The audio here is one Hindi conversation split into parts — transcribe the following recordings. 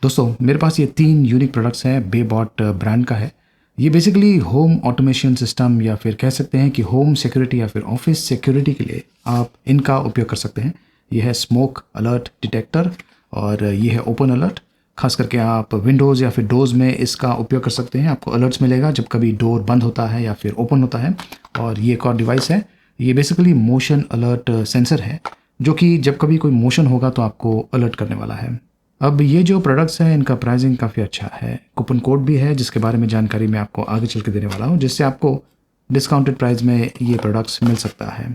दोस्तों मेरे पास ये 3 यूनिक प्रोडक्ट्स हैं, बेबॉट ब्रांड का है। ये बेसिकली होम ऑटोमेशन सिस्टम या फिर कह सकते हैं कि होम सिक्योरिटी या फिर ऑफिस सिक्योरिटी के लिए आप इनका उपयोग कर सकते हैं। ये है स्मोक अलर्ट डिटेक्टर और ये है ओपन अलर्ट। खास करके आप विंडोज़ या फिर डोर्स में इसका उपयोग कर सकते हैं। आपको अलर्ट्स मिलेगा जब कभी डोर बंद होता है या फिर ओपन होता है। और ये एक और डिवाइस है, ये बेसिकली मोशन अलर्ट सेंसर है, जो कि जब कभी कोई मोशन होगा तो आपको अलर्ट करने वाला है। अब ये जो प्रोडक्ट्स हैं इनका प्राइसिंग काफ़ी अच्छा है। कूपन कोड भी है जिसके बारे में जानकारी मैं आपको आगे चल के देने वाला हूँ, जिससे आपको डिस्काउंटेड प्राइस में ये प्रोडक्ट्स मिल सकता है।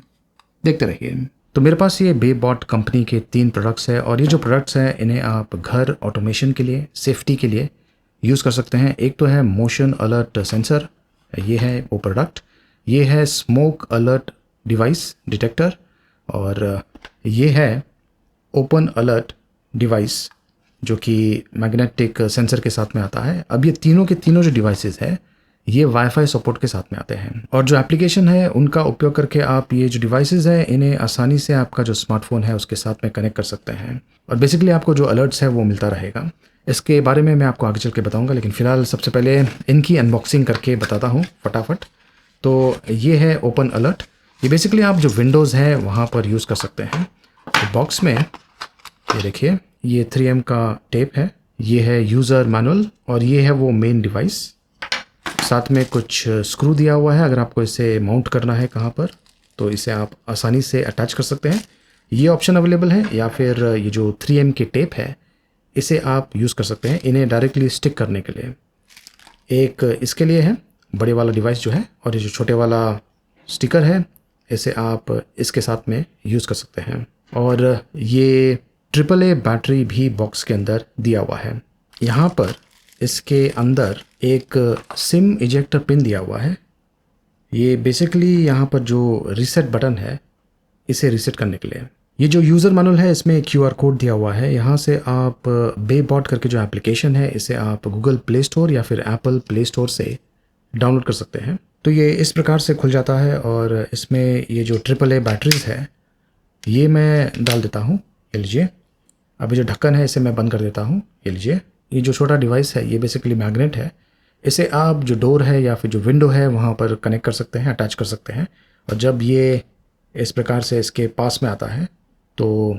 देखते रहिए। तो मेरे पास ये बेबॉट कंपनी के 3 प्रोडक्ट्स हैं और ये जो प्रोडक्ट्स हैं इन्हें आप घर ऑटोमेशन के लिए, सेफ्टी के लिए यूज़ कर सकते हैं। एक तो है मोशन अलर्ट सेंसर, ये है वो प्रोडक्ट। ये है स्मोक अलर्ट डिवाइस डिटेक्टर और ये है ओपन अलर्ट डिवाइस, जो कि मैग्नेटिक सेंसर के साथ में आता है। अब ये तीनों के तीनों जो डिवाइसेस हैं ये वाईफाई सपोर्ट के साथ में आते हैं और जो एप्लीकेशन है उनका उपयोग करके आप ये जो डिवाइसेस हैं इन्हें आसानी से आपका जो स्मार्टफोन है उसके साथ में कनेक्ट कर सकते हैं और बेसिकली आपको जो अलर्ट्स है वो मिलता रहेगा। इसके बारे में मैं आपको आगे चल के बताऊंगा, लेकिन फ़िलहाल सबसे पहले इनकी अनबॉक्सिंग करके बताता हूँ फटाफट। तो ये है ओपन अलर्ट। ये बेसिकली आप जो विंडोज़ है वहाँ पर यूज़ कर सकते हैं। तो बॉक्स में ये देखिए, ये 3M का टेप है, ये है यूज़र मैनुअल और ये है वो मेन डिवाइस। साथ में कुछ स्क्रू दिया हुआ है, अगर आपको इसे माउंट करना है कहाँ पर तो इसे आप आसानी से अटैच कर सकते हैं। ये ऑप्शन अवेलेबल है, या फिर ये जो 3M के टेप है इसे आप यूज़ कर सकते हैं इन्हें डायरेक्टली स्टिक करने के लिए। एक इसके लिए है बड़े वाला डिवाइस जो है, और ये जो छोटे वाला स्टिकर है इसे आप इसके साथ में यूज़ कर सकते हैं। और ये AAA बैटरी भी बॉक्स के अंदर दिया हुआ है। यहाँ पर इसके अंदर एक सिम इजेक्टर पिन दिया हुआ है। ये बेसिकली यहाँ पर जो रीसेट बटन है इसे रीसेट करने के लिए। ये जो यूज़र मैनुअल है इसमें QR कोड दिया हुआ है। यहाँ से आप बेबॉट करके जो एप्लीकेशन है इसे आप गूगल प्ले स्टोर या फिर एप्पल प्ले स्टोर से डाउनलोड कर सकते हैं। तो ये इस प्रकार से खुल जाता है और इसमें ये जो AAA बैटरीज है ये मैं डाल देता हूँ। ये लीजिए, अभी जो ढक्कन है इसे मैं बंद कर देता हूँ। ये लीजिए, ये जो छोटा डिवाइस है ये बेसिकली मैग्नेट है। इसे आप जो डोर है या फिर जो विंडो है वहाँ पर कनेक्ट कर सकते हैं, अटैच कर सकते हैं। और जब ये इस प्रकार से इसके पास में आता है तो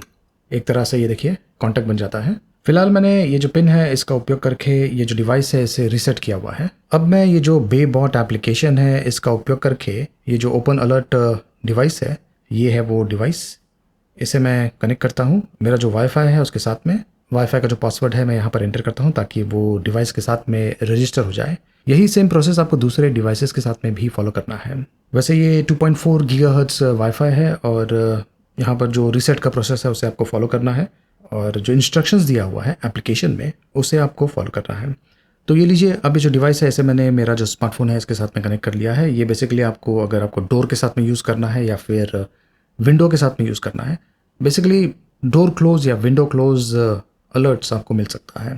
एक तरह से ये देखिए कॉन्टैक्ट बन जाता है। फिलहाल मैंने ये जो पिन है इसका उपयोग करके ये जो डिवाइस है इसे रीसेट किया हुआ है। अब मैं ये जो बेबॉट एप्लीकेशन है इसका उपयोग करके ये जो ओपन अलर्ट डिवाइस है ये है वो डिवाइस, इसे मैं कनेक्ट करता हूँ। मेरा जो वाईफाई है उसके साथ में वाईफाई का जो पासवर्ड है मैं यहाँ पर एंटर करता हूँ ताकि वो डिवाइस के साथ में रजिस्टर हो जाए। यही सेम प्रोसेस आपको दूसरे डिवाइसेस के साथ में भी फॉलो करना है। वैसे ये 2.4 गीगाहर्ट्ज़ वाईफाई है और यहाँ पर जो रीसेट का प्रोसेस है उसे आपको फॉलो करना है और जो इंस्ट्रक्शंस दिया हुआ है एप्लीकेशन में उसे आपको फॉलो करना है। तो ये लीजिए, अब ये जो डिवाइस है इसे मैंने मेरा जो स्मार्टफोन है इसके साथ में कनेक्ट कर लिया है। ये बेसिकली आपको अगर आपको डोर के साथ में यूज़ करना है या फिर विंडो के साथ में यूज़ करना है, बेसिकली डोर क्लोज या विंडो क्लोज अलर्ट्स आपको मिल सकता है।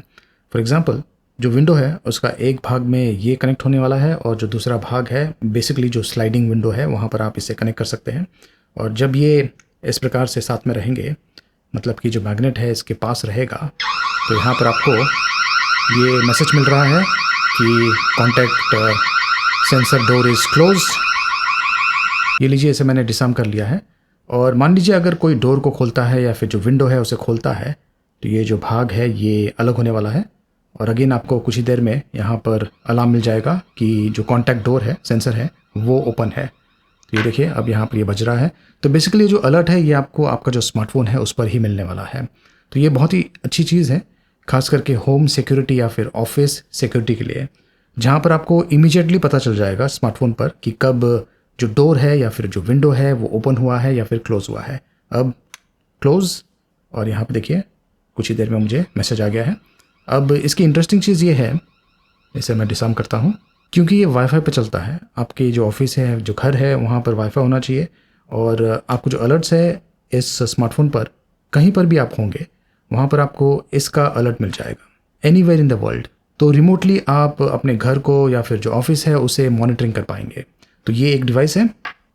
फॉर एग्जांपल जो विंडो है उसका एक भाग में ये कनेक्ट होने वाला है और जो दूसरा भाग है बेसिकली जो स्लाइडिंग विंडो है वहाँ पर आप इसे कनेक्ट कर सकते हैं। और जब ये इस प्रकार से साथ में रहेंगे, मतलब कि जो मैग्नेट है इसके पास रहेगा, तो यहाँ पर आपको ये मैसेज मिल रहा है कि contact sensor door is closed. ये लीजिए, इसे मैंने डिसआर्म कर लिया है। और मान लीजिए अगर कोई डोर को खोलता है या फिर जो विंडो है उसे खोलता है तो ये जो भाग है ये अलग होने वाला है और अगेन आपको कुछ ही देर में यहाँ पर अलार्म मिल जाएगा कि जो कॉन्टैक्ट डोर है सेंसर है वो ओपन है। तो ये देखिए, अब यहाँ पर ये बज रहा है। तो बेसिकली जो अलर्ट है ये आपको आपका जो स्मार्टफोन है उस पर ही मिलने वाला है। तो ये बहुत ही अच्छी चीज़ है, खास करके होम सिक्योरिटी या फिर ऑफिस सिक्योरिटी के लिए, जहाँ पर आपको इमीडिएटली पता चल जाएगा स्मार्टफोन पर कि कब जो डोर है या फिर जो विंडो है वो ओपन हुआ है या फिर क्लोज़ हुआ है। अब क्लोज़, और यहाँ पे देखिए कुछ ही देर में मुझे मैसेज आ गया है। अब इसकी इंटरेस्टिंग चीज़ ये है, इसे मैं डिसआर्म करता हूँ, क्योंकि ये वाईफाई पे चलता है। आपके जो ऑफिस है, जो घर है, वहाँ पर वाईफाई होना चाहिए और आपको जो अलर्ट्स है इस स्मार्टफोन पर कहीं पर भी आप होंगे वहाँ पर आपको इसका अलर्ट मिल जाएगा एनीवेयर इन द वर्ल्ड। तो रिमोटली आप अपने घर को या फिर जो ऑफिस है उसे मॉनिटरिंग कर पाएंगे। तो ये एक डिवाइस है।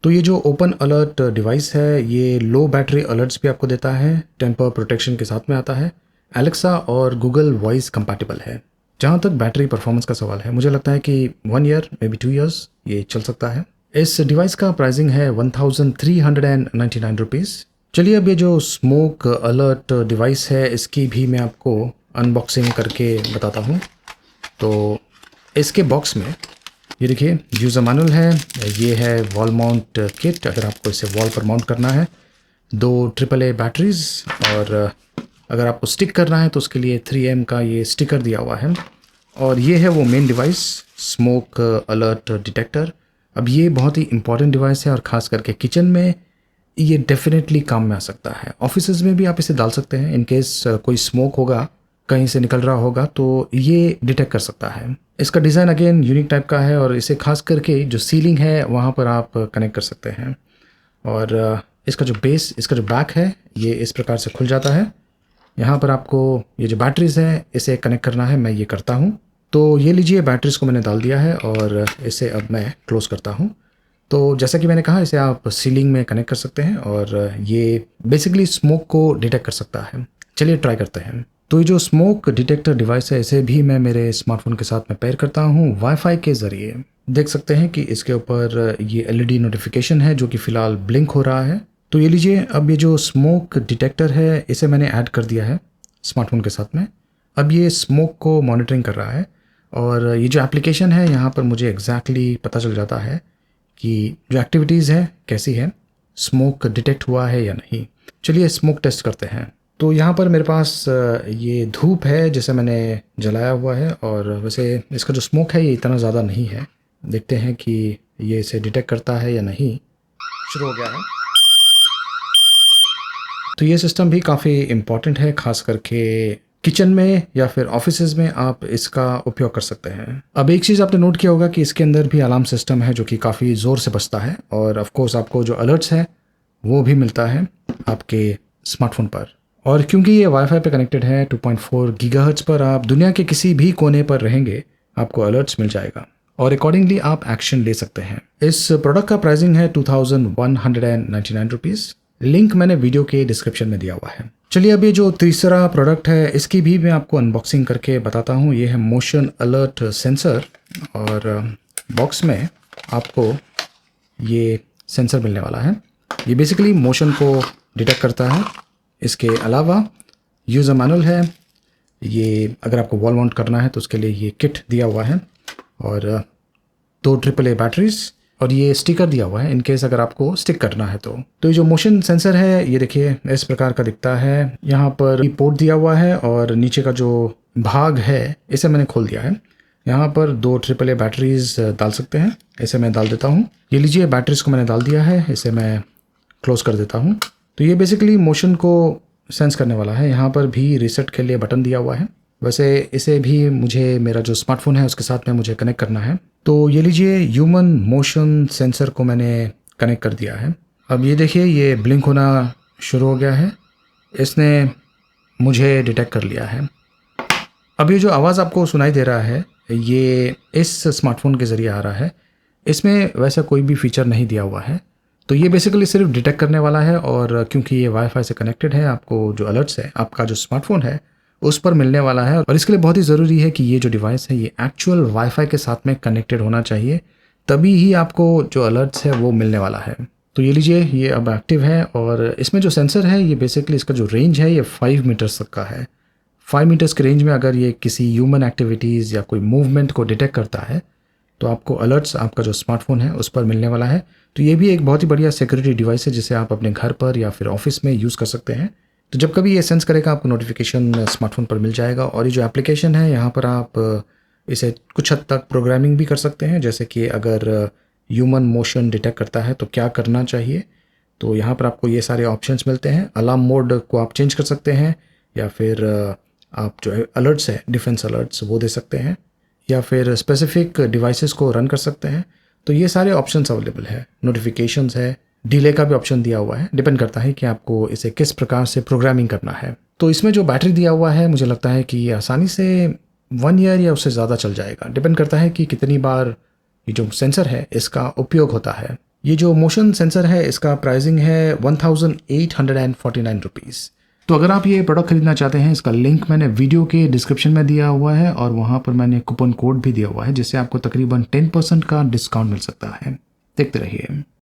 तो ये जो ओपन अलर्ट डिवाइस है ये लो बैटरी अलर्ट्स भी आपको देता है, टेम्पर प्रोटेक्शन के साथ में आता है। एलेक्सा और गूगल वॉइस कंपैटिबल है। जहाँ तक बैटरी परफॉर्मेंस का सवाल है, मुझे लगता है कि 1 ईयर मे बी 2 ईयर्स ये चल सकता है। इस डिवाइस का प्राइसिंग है 1399 रुपीज़। चलिए अब ये जो स्मोक अलर्ट डिवाइस है इसकी भी मैं आपको अनबॉक्सिंग करके बताता हूँ। तो इसके बॉक्स में ये देखिए यूज़र मैनुअल है, ये है वॉल माउंट किट अगर आपको इसे वॉल पर माउंट करना है, 2 AAA बैटरीज, और अगर आपको स्टिक करना है तो उसके लिए 3M का ये स्टिकर दिया हुआ है। और ये है वो main device, smoke alert detector. अब ये बहुत ही इंपॉर्टेंट डिवाइस है और ख़ास करके किचन में ये डेफिनेटली काम में आ सकता है। ऑफिसेज में भी आप इसे डाल सकते हैं, इन केस कोई स्मोक होगा, कहीं से निकल रहा होगा तो ये डिटेक्ट कर सकता है। इसका डिज़ाइन अगेन यूनिक टाइप का है और इसे खास करके जो सीलिंग है वहाँ पर आप कनेक्ट कर सकते हैं। और इसका जो बेस, इसका जो बैक है ये इस प्रकार से खुल जाता है। यहाँ पर आपको ये जो बैटरीज़ हैं इसे कनेक्ट करना है, मैं ये करता हूँ। तो ये लीजिए बैटरीज़ को मैंने डाल दिया है और इसे अब मैं क्लोज़ करता हूँ। तो जैसा कि मैंने कहा इसे आप सीलिंग में कनेक्ट कर सकते हैं और ये बेसिकली स्मोक को डिटेक्ट कर सकता है। चलिए ट्राई करते हैं। तो ये जो स्मोक डिटेक्टर डिवाइस है इसे भी मैं मेरे स्मार्टफोन के साथ में पेयर करता हूँ वाईफाई के ज़रिए। देख सकते हैं कि इसके ऊपर ये LED नोटिफिकेशन है जो कि फ़िलहाल ब्लिंक हो रहा है। तो ये लीजिए अब ये जो स्मोक डिटेक्टर है इसे मैंने ऐड कर दिया है स्मार्टफोन के साथ में। अब ये स्मोक को मॉनिटरिंग कर रहा है और ये जो एप्लीकेशन है यहाँ पर मुझे एग्जैक्टली पता चल जाता है कि जो एक्टिविटीज़ है कैसी है, स्मोक डिटेक्ट हुआ है या नहीं। चलिए स्मोक टेस्ट करते हैं। तो यहाँ पर मेरे पास ये धूप है जिसे मैंने जलाया हुआ है और वैसे इसका जो स्मोक है ये इतना ज़्यादा नहीं है। देखते हैं कि ये इसे डिटेक्ट करता है या नहीं। शुरू हो गया है। तो ये सिस्टम भी काफ़ी इम्पॉर्टेंट है, ख़ास करके किचन में या फिर ऑफिसेज में आप इसका उपयोग कर सकते हैं। अब एक चीज़ आपने नोट किया होगा कि इसके अंदर भी अलार्म सिस्टम है जो कि काफ़ी ज़ोर से बजता है और ऑफ कोर्स आपको जो अलर्ट्स है वो भी मिलता है आपके स्मार्टफोन पर। और क्योंकि ये वाईफाई पे कनेक्टेड है 2.4 गीगाहर्ट्ज़ पर, आप दुनिया के किसी भी कोने पर रहेंगे आपको अलर्ट्स मिल जाएगा और अकॉर्डिंगली आप एक्शन ले सकते हैं। इस प्रोडक्ट का प्राइसिंग है 2199 रुपीज़। लिंक मैंने वीडियो के डिस्क्रिप्शन में दिया हुआ है। चलिए अब ये जो तीसरा प्रोडक्ट है इसकी भी मैं आपको अनबॉक्सिंग करके बताता हूँ। ये है मोशन अलर्ट सेंसर और बॉक्स में आपको ये सेंसर मिलने वाला है। ये बेसिकली मोशन को डिटेक्ट करता है। इसके अलावा यूज़र मैनुअल है, ये अगर आपको वॉल माउंट करना है तो उसके लिए ये किट दिया हुआ है और 2 AAA बैटरीज और ये स्टिकर दिया हुआ है इन केस अगर आपको स्टिक करना है तो ये जो मोशन सेंसर है ये देखिए इस प्रकार का दिखता है। यहाँ पर पोर्ट दिया हुआ है और नीचे का जो भाग है इसे मैंने खोल दिया है। यहाँ पर 2 AAA बैटरीज डाल सकते हैं, इसे मैं डाल देता हूँ। ये लीजिए बैटरीज को मैंने डाल दिया है, इसे मैं क्लोज कर देता हूँ। तो ये बेसिकली मोशन को सेंस करने वाला है। यहाँ पर भी रीसेट के लिए बटन दिया हुआ है। वैसे इसे भी मुझे मेरा जो स्मार्टफोन है उसके साथ में मुझे कनेक्ट करना है। तो ये लीजिए ह्यूमन मोशन सेंसर को मैंने कनेक्ट कर दिया है। अब ये देखिए ये ब्लिंक होना शुरू हो गया है, इसने मुझे डिटेक्ट कर लिया है। अब ये जो आवाज़ आपको सुनाई दे रहा है ये इस स्मार्टफोन के ज़रिए आ रहा है। इसमें वैसा कोई भी फीचर नहीं दिया हुआ है। तो ये बेसिकली सिर्फ डिटेक्ट करने वाला है और क्योंकि ये वाईफाई से कनेक्टेड है आपको जो अलर्ट्स है आपका जो स्मार्टफोन है उस पर मिलने वाला है। और इसके लिए बहुत ही ज़रूरी है कि ये जो डिवाइस है ये एक्चुअल वाईफाई के साथ में कनेक्टेड होना चाहिए, तभी ही आपको जो अलर्ट्स है वो मिलने वाला है। तो ये लीजिए ये अब एक्टिव है और इसमें जो सेंसर है ये बेसिकली इसका जो रेंज है ये 5 मीटर्स तक का है। 5 मीटर्स के रेंज में अगर ये किसी ह्यूमन एक्टिविटीज़ या कोई मूवमेंट को डिटेक्ट करता है तो आपको अलर्ट्स आपका जो स्मार्टफोन है उस पर मिलने वाला है। तो ये भी एक बहुत ही बढ़िया सिक्योरिटी डिवाइस है जिसे आप अपने घर पर या फिर ऑफिस में यूज़ कर सकते हैं। तो जब कभी ये सेंस करेगा आपको नोटिफिकेशन स्मार्टफोन पर मिल जाएगा। और ये जो एप्लीकेशन है यहाँ पर आप इसे कुछ हद तक प्रोग्रामिंग भी कर सकते हैं, जैसे कि अगर ह्यूमन मोशन डिटेक्ट करता है तो क्या करना चाहिए। तो यहाँ पर आपको ये सारे ऑप्शंस मिलते हैं। अलार्म मोड को आप चेंज कर सकते हैं या फिर आप जो अलर्ट्स है डिफेंस अलर्ट्स वो दे सकते हैं या फिर स्पेसिफिक डिवाइसेस को रन कर सकते हैं। तो ये सारे ऑप्शंस अवेलेबल है। नोटिफिकेशंस है, डिले का भी ऑप्शन दिया हुआ है, डिपेंड करता है कि आपको इसे किस प्रकार से प्रोग्रामिंग करना है। तो इसमें जो बैटरी दिया हुआ है मुझे लगता है कि ये आसानी से 1 ईयर या उससे ज़्यादा चल जाएगा। डिपेंड करता है कि कितनी बार ये जो सेंसर है इसका उपयोग होता है। ये जो मोशन सेंसर है इसका प्राइसिंग है 1849 रुपीज़। तो अगर आप ये प्रोडक्ट खरीदना चाहते हैं, इसका लिंक मैंने वीडियो के डिस्क्रिप्शन में दिया हुआ है और वहाँ पर मैंने कूपन कोड भी दिया हुआ है जिससे आपको तकरीबन 10% का डिस्काउंट मिल सकता है। देखते रहिए।